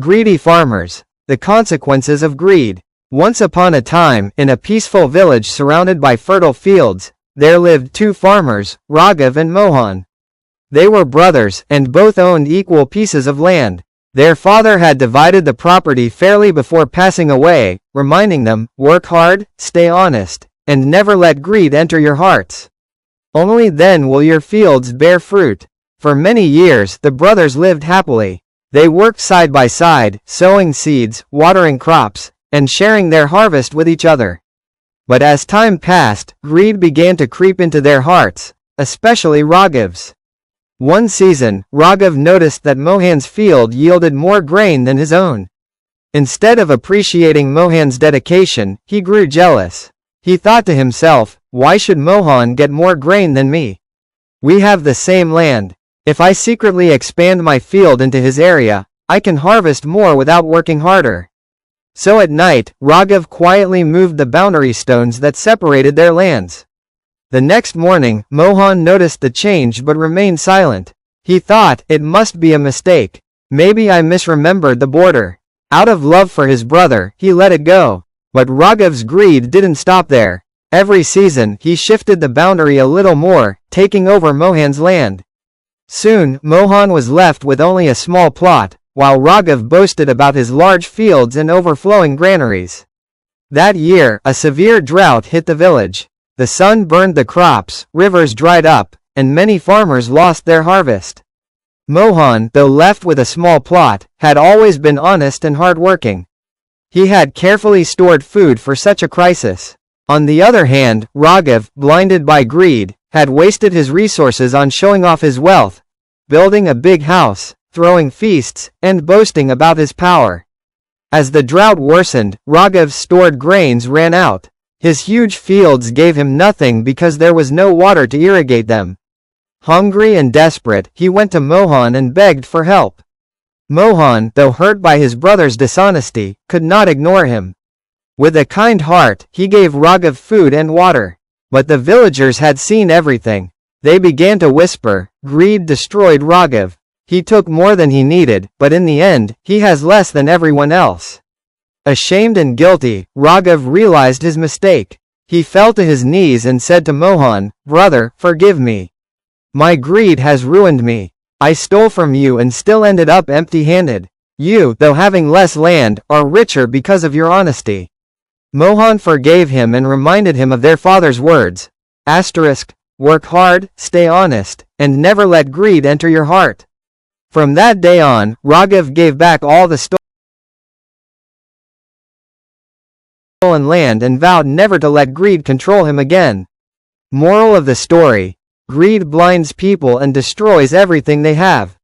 Greedy farmers. The consequences of greed. Once upon a time, in a peaceful village surrounded by fertile fields, there lived two farmers, Raghav and Mohan. They were brothers, and both owned equal pieces of land. Their father had divided the property fairly before passing away, reminding them, work hard, stay honest, and never let greed enter your hearts. Only then will your fields bear fruit. For many years, the brothers lived happily. They worked side by side, sowing seeds, watering crops, and sharing their harvest with each other. But as time passed, greed began to creep into their hearts, especially Raghav's. One season, Raghav noticed that Mohan's field yielded more grain than his own. Instead of appreciating Mohan's dedication, he grew jealous. He thought to himself, why should Mohan get more grain than me? We have the same land. If I secretly expand my field into his area, I can harvest more without working harder. So at night, Raghav quietly moved the boundary stones that separated their lands. The next morning, Mohan noticed the change but remained silent. He thought, it must be a mistake. Maybe I misremembered the border. Out of love for his brother, he let it go. But Raghav's greed didn't stop there. Every season, he shifted the boundary a little more, taking over Mohan's land. Soon, Mohan was left with only a small plot, while Raghav boasted about his large fields and overflowing granaries. That year, a severe drought hit the village. The sun burned the crops, rivers dried up, and many farmers lost their harvest. Mohan, though left with a small plot, had always been honest and hardworking. He had carefully stored food for such a crisis. On the other hand, Raghav, blinded by greed, had wasted his resources on showing off his wealth, building a big house, throwing feasts, and boasting about his power. As the drought worsened, Raghav's stored grains ran out. His huge fields gave him nothing because there was no water to irrigate them. Hungry and desperate, he went to Mohan and begged for help. Mohan, though hurt by his brother's dishonesty, could not ignore him. With a kind heart, he gave Raghav food and water. But the villagers had seen everything. They began to whisper, greed destroyed Raghav. He took more than he needed, but in the end, he has less than everyone else. Ashamed and guilty, Raghav realized his mistake. He fell to his knees and said to Mohan, brother, forgive me. My greed has ruined me. I stole from you and still ended up empty-handed. You, though having less land, are richer because of your honesty. Mohan forgave him and reminded him of their father's words. Work hard, stay honest, and never let greed enter your heart. From that day on, Raghav gave back all the stolen land and vowed never to let greed control him again. Moral of the story: greed blinds people and destroys everything they have.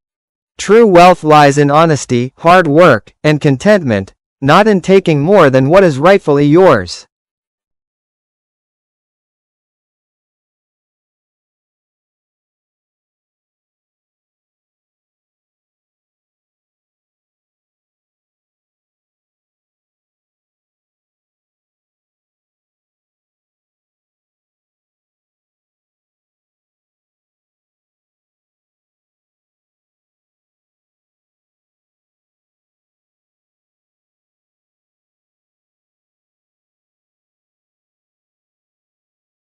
True wealth lies in honesty, hard work, and contentment, not in taking more than what is rightfully yours.